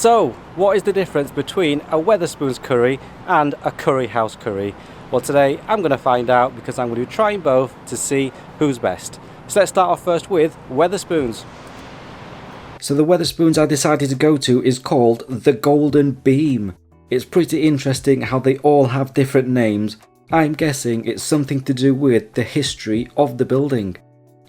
So, what is the difference between a Wetherspoons curry and a curry house curry? Well, today I'm going to find out because I'm going to be trying both to see who's best. So let's start off first with Wetherspoons. So the Wetherspoons I decided to go to is called the Golden Beam. It's pretty interesting how they all have different names. I'm guessing it's something to do with the history of the building.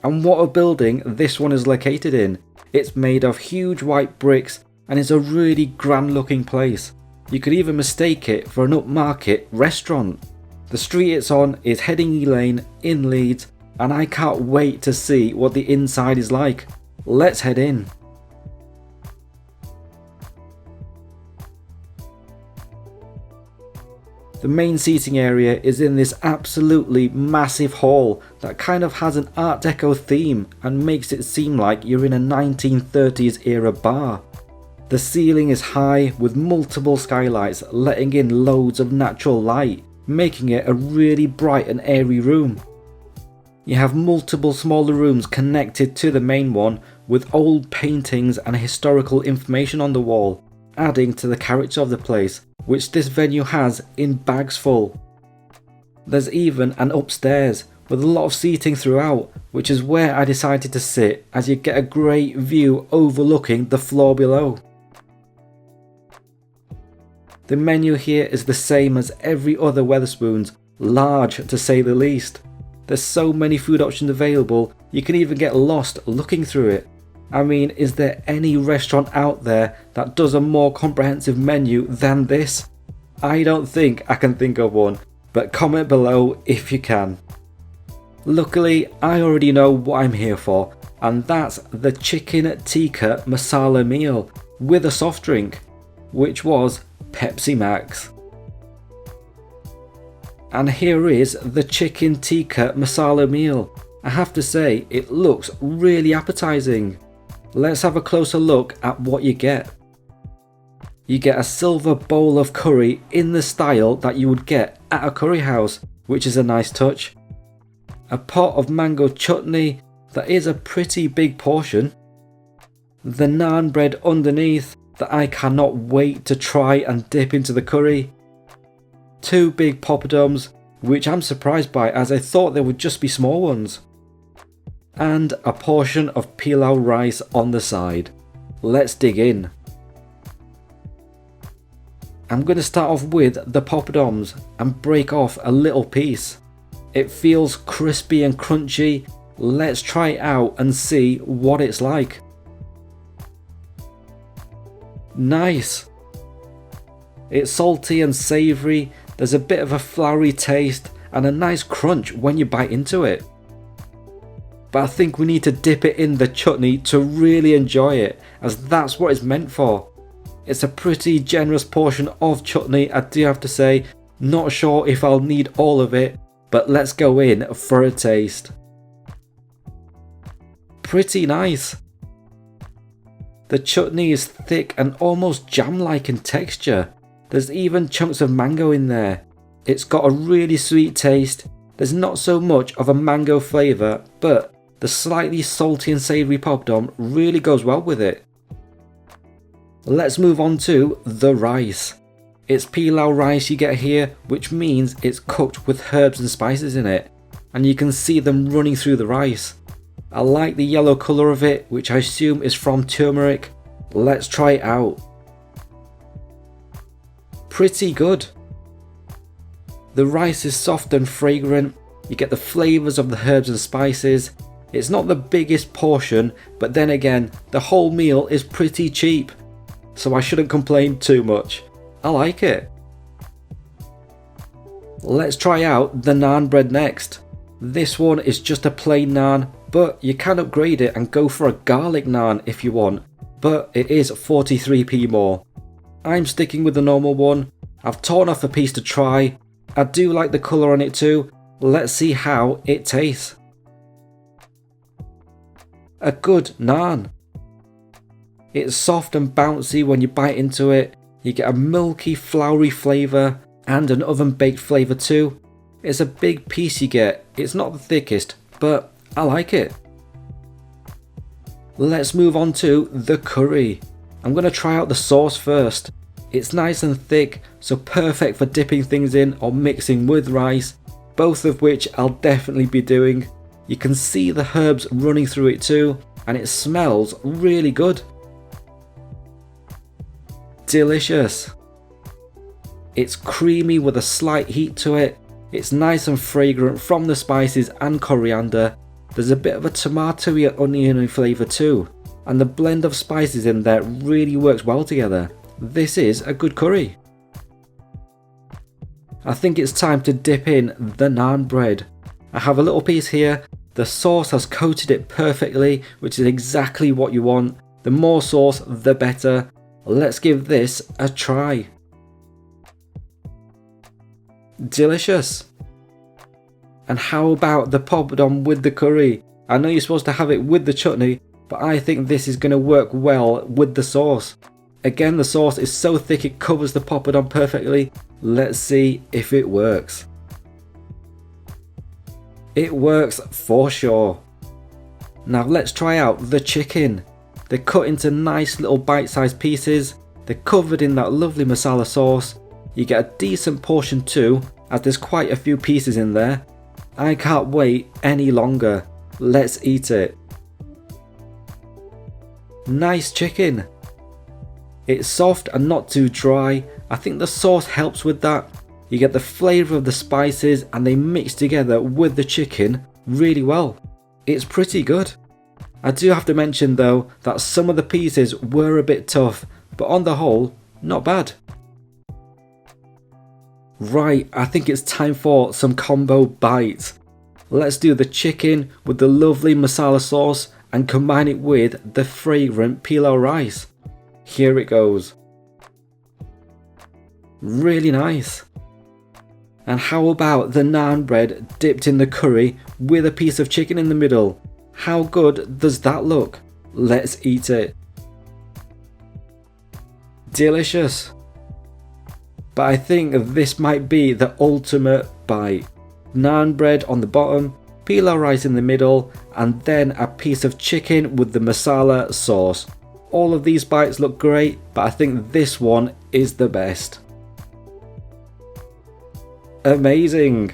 And what a building this one is located in. It's made of huge white bricks and it's a really grand looking place. You could even mistake it for an upmarket restaurant. The street it's on is Headingley Lane in Leeds, and I can't wait to see what the inside is like. Let's head in. The main seating area is in this absolutely massive hall that kind of has an Art Deco theme and makes it seem like you're in a 1930s era bar. The ceiling is high with multiple skylights letting in loads of natural light, making it a really bright and airy room. You have multiple smaller rooms connected to the main one with old paintings and historical information on the wall, adding to the character of the place, which this venue has in bags full. There's even an upstairs with a lot of seating throughout, which is where I decided to sit as you get a great view overlooking the floor below. The menu here is the same as every other Wetherspoons, large to say the least. There's so many food options available, you can even get lost looking through it. I mean, is there any restaurant out there that does a more comprehensive menu than this? I don't think I can think of one, but comment below if you can. Luckily, I already know what I'm here for, and that's the chicken tikka masala meal with a soft drink, which was Pepsi Max. And here is the chicken tikka masala meal. I have to say, it looks really appetizing. Let's have a closer look at what you get. You get a silver bowl of curry in the style that you would get at a curry house, which is a nice touch. A pot of mango chutney, that is a pretty big portion. The naan bread underneath that I cannot wait to try and dip into the curry. 2 big poppadoms, which I'm surprised by as I thought they would just be small ones. And a portion of pilau rice on the side. Let's dig in. I'm going to start off with the poppadoms and break off a little piece. It feels crispy and crunchy. Let's try it out and see what it's like. Nice. It's salty and savoury. There's a bit of a floury taste and a nice crunch when you bite into it. But I think we need to dip it in the chutney to really enjoy it, as that's what it's meant for. It's a pretty generous portion of chutney, I do have to say. Not sure if I'll need all of it, but let's go in for a taste. Pretty nice. The chutney is thick and almost jam-like in texture. There's even chunks of mango in there. It's got a really sweet taste. There's not so much of a mango flavour, but the slightly salty and savoury poppadom really goes well with it. Let's move on to the rice. It's pilau rice you get here, which means it's cooked with herbs and spices in it, and you can see them running through the rice. I like the yellow colour of it, which I assume is from turmeric. Let's try it out. Pretty good. The rice is soft and fragrant. You get the flavours of the herbs and spices. It's not the biggest portion, but then again, the whole meal is pretty cheap, so I shouldn't complain too much. I like it. Let's try out the naan bread next. This one is just a plain naan, but you can upgrade it and go for a garlic naan if you want, but it is 43p more. I'm sticking with the normal one. I've torn off a piece to try. I do like the colour on it too. Let's see how it tastes. A good naan. It's soft and bouncy when you bite into it. You get a milky, floury flavour and an oven baked flavour too. It's a big piece you get. It's not the thickest, but I like it. Let's move on to the curry. I'm going to try out the sauce first. It's nice and thick, so perfect for dipping things in or mixing with rice, both of which I'll definitely be doing. You can see the herbs running through it too, and it smells really good. Delicious. It's creamy with a slight heat to it. It's nice and fragrant from the spices and coriander. There's a bit of a tomatoey oniony flavour too, and the blend of spices in there really works well together. This is a good curry. I think it's time to dip in the naan bread. I have a little piece here. The sauce has coated it perfectly, which is exactly what you want. The more sauce, the better. Let's give this a try. Delicious. And how about the poppadom with the curry? I know you're supposed to have it with the chutney, but I think this is going to work well with the sauce. Again, the sauce is so thick it covers the poppadom perfectly. Let's see if it works. It works for sure. Now let's try out the chicken. They're cut into nice little bite-sized pieces. They're covered in that lovely masala sauce. You get a decent portion too, as there's quite a few pieces in there. I can't wait any longer. Let's eat it. Nice chicken. It's soft and not too dry. I think the sauce helps with that. You get the flavour of the spices and they mix together with the chicken really well. It's pretty good. I do have to mention though that some of the pieces were a bit tough, but on the whole, not bad. Right, I think it's time for some combo bites. Let's do the chicken with the lovely masala sauce and combine it with the fragrant pilau rice. Here it goes. Really nice. And how about the naan bread dipped in the curry with a piece of chicken in the middle? How good does that look? Let's eat it. Delicious. But I think this might be the ultimate bite. Naan bread on the bottom, pilau rice in the middle, and then a piece of chicken with the masala sauce. All of these bites look great, but I think this one is the best. Amazing.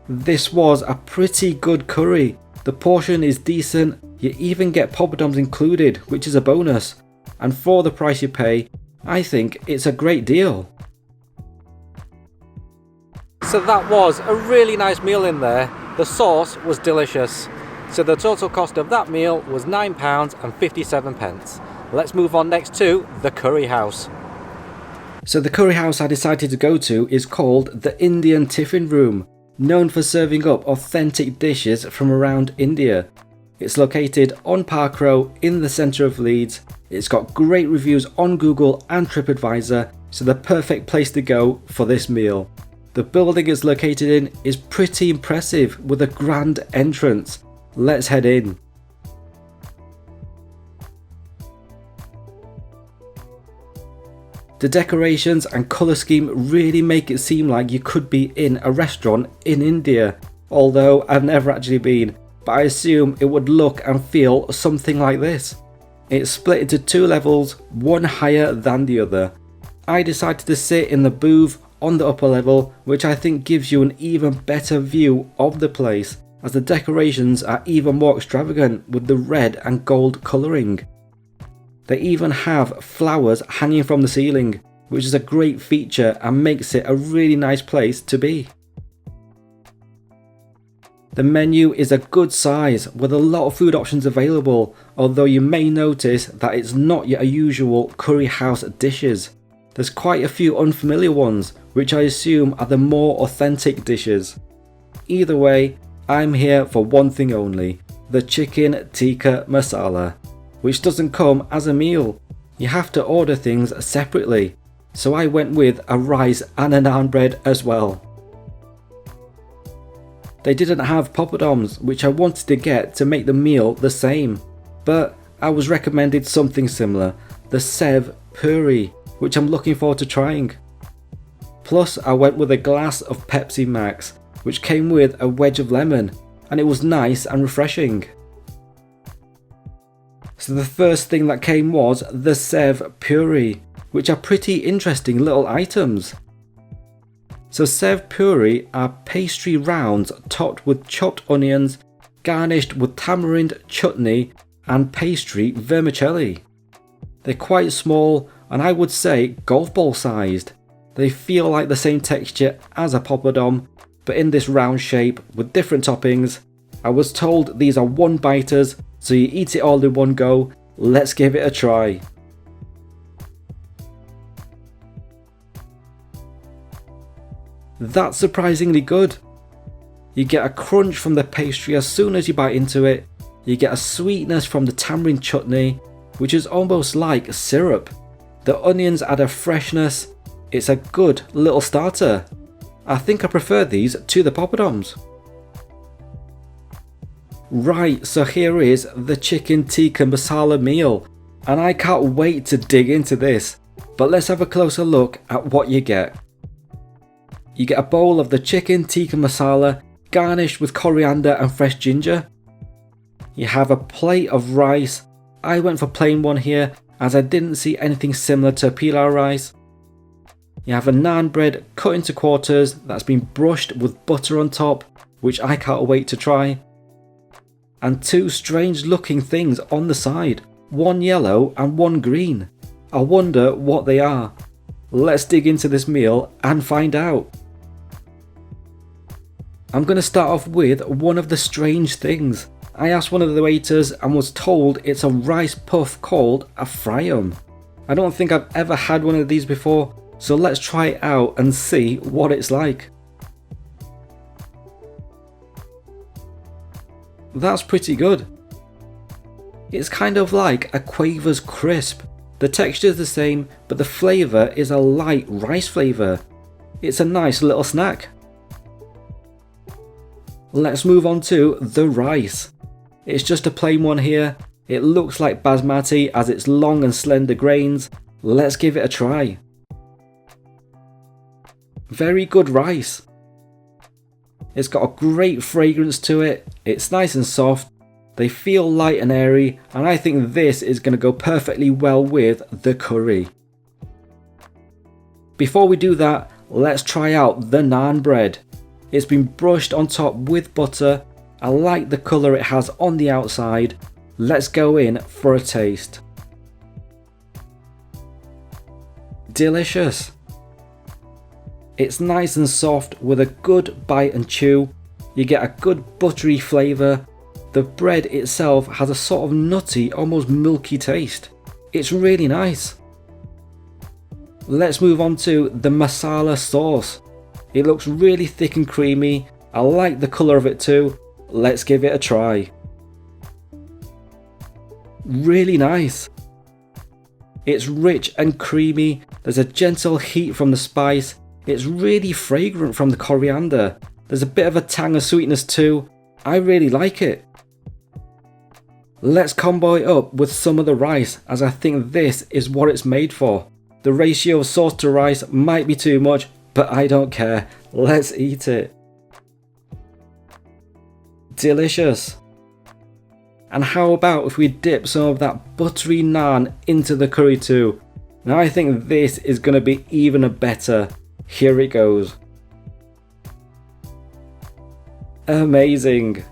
This was a pretty good curry. The portion is decent. You even get poppadoms included, which is a bonus. And for the price you pay, I think it's a great deal. So that was a really nice meal in there. The sauce was delicious. So the total cost of that meal was £9.57. Let's move on next to the curry house. So the curry house I decided to go to is called the Indian Tiffin Room, known for serving up authentic dishes from around India. It's located on Park Row in the centre of Leeds. It's got great reviews on Google and TripAdvisor, so the perfect place to go for this meal. The building it's located in is pretty impressive with a grand entrance. Let's head in. The decorations and colour scheme really make it seem like you could be in a restaurant in India, although I've never actually been, but I assume it would look and feel something like this. It's split into two levels, one higher than the other. I decided to sit in the booth on the upper level, which I think gives you an even better view of the place, as the decorations are even more extravagant with the red and gold colouring. They even have flowers hanging from the ceiling, which is a great feature and makes it a really nice place to be. The menu is a good size with a lot of food options available, although you may notice that it's not your usual curry house dishes. There's quite a few unfamiliar ones, which I assume are the more authentic dishes. Either way, I'm here for one thing only, the chicken tikka masala, which doesn't come as a meal. You have to order things separately, so I went with a rice and a naan bread as well. They didn't have poppadoms, which I wanted to get to make the meal the same, but I was recommended something similar, the sev puri, which I'm looking forward to trying. Plus I went with a glass of Pepsi Max, which came with a wedge of lemon, and it was nice and refreshing. So the first thing that came was the Sev puree, which are pretty interesting little items. So Sev puree are pastry rounds topped with chopped onions, garnished with tamarind chutney and pastry vermicelli. They're quite small and I would say golf ball sized. They feel like the same texture as a poppadom, but in this round shape with different toppings. I was told these are one biters, so you eat it all in one go. Let's give it a try. That's surprisingly good. You get a crunch from the pastry as soon as you bite into it. You get a sweetness from the tamarind chutney, which is almost like syrup. The onions add a freshness. It's a good little starter. I think I prefer these to the poppadoms. Right, so here is the chicken tikka masala meal, and I can't wait to dig into this, but let's have a closer look at what you get. You get a bowl of the chicken tikka masala garnished with coriander and fresh ginger. You have a plate of rice. I went for plain one here as I didn't see anything similar to pilau rice. You have a naan bread cut into quarters that's been brushed with butter on top, which I can't wait to try. And two strange looking things on the side, one yellow and one green. I wonder what they are. Let's dig into this meal and find out. I'm going to start off with one of the strange things. I asked one of the waiters and was told it's a rice puff called a fryum. I don't think I've ever had one of these before, so let's try it out and see what it's like. That's pretty good. It's kind of like a Quaver's crisp. The texture is the same, but the flavour is a light rice flavour. It's a nice little snack. Let's move on to the rice. It's just a plain one here. It looks like basmati as it's long and slender grains. Let's give it a try. Very good rice. It's got a great fragrance to it. It's nice and soft. They feel light and airy, and I think this is going to go perfectly well with the curry. Before we do that, let's try out the naan bread. It's been brushed on top with butter. I like the colour it has on the outside. Let's go in for a taste. Delicious. It's nice and soft with a good bite and chew. You get a good buttery flavour. The bread itself has a sort of nutty, almost milky taste. It's really nice. Let's move on to the masala sauce. It looks really thick and creamy. I like the colour of it too. Let's give it a try. Really nice. It's rich and creamy. There's a gentle heat from the spice. It's really fragrant from the coriander. There's a bit of a tang of sweetness too. I really like it. Let's combo it up with some of the rice, as I think this is what it's made for. The ratio of sauce to rice might be too much, but I don't care. Let's eat it. Delicious. And how about if we dip some of that buttery naan into the curry too? Now I think this is going to be even better. Here it goes. Amazing.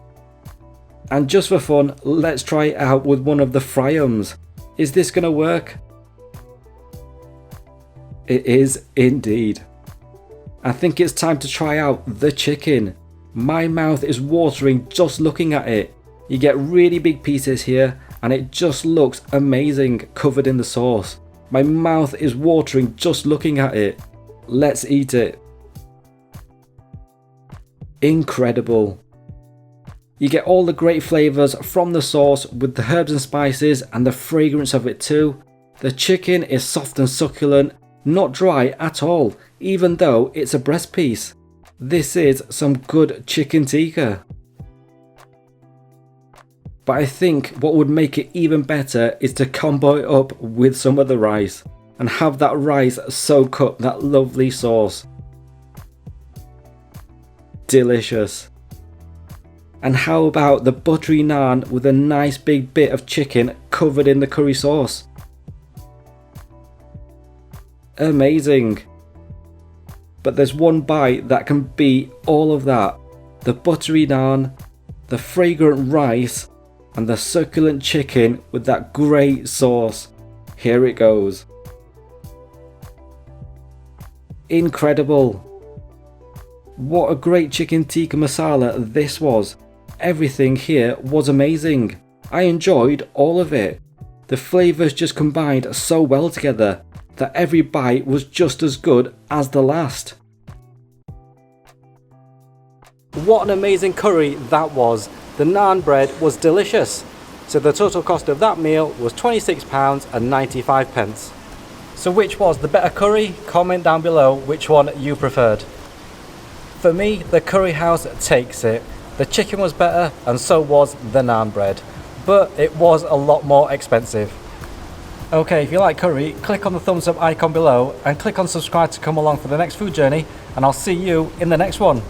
And just for fun, let's try it out with one of the fryums. Is this going to work? It is indeed. I think it's time to try out the chicken. My mouth is watering just looking at it. You get really big pieces here and it just looks amazing covered in the sauce. My mouth is watering just looking at it. Let's eat it. Incredible. You get all the great flavours from the sauce with the herbs and spices and the fragrance of it too. The chicken is soft and succulent, not dry at all, even though it's a breast piece. This is some good chicken tikka. But I think what would make it even better is to combo it up with some of the rice and have that rice soak up that lovely sauce. Delicious. And how about the buttery naan with a nice big bit of chicken covered in the curry sauce. Amazing. But there's one bite that can beat all of that. The buttery naan, the fragrant rice, and the succulent chicken with that great sauce. Here it goes. Incredible. What a great chicken tikka masala this was. Everything here was amazing. I enjoyed all of it. The flavours just combined so well together that every bite was just as good as the last. What an amazing curry that was. The naan bread was delicious. So the total cost of that meal was £26.95. So which was the better curry? Comment down below which one you preferred. For me, the curry house takes it. The chicken was better and so was the naan bread. But it was a lot more expensive. Okay, if you like curry, click on the thumbs up icon below and click on subscribe to come along for the next food journey, and I'll see you in the next one.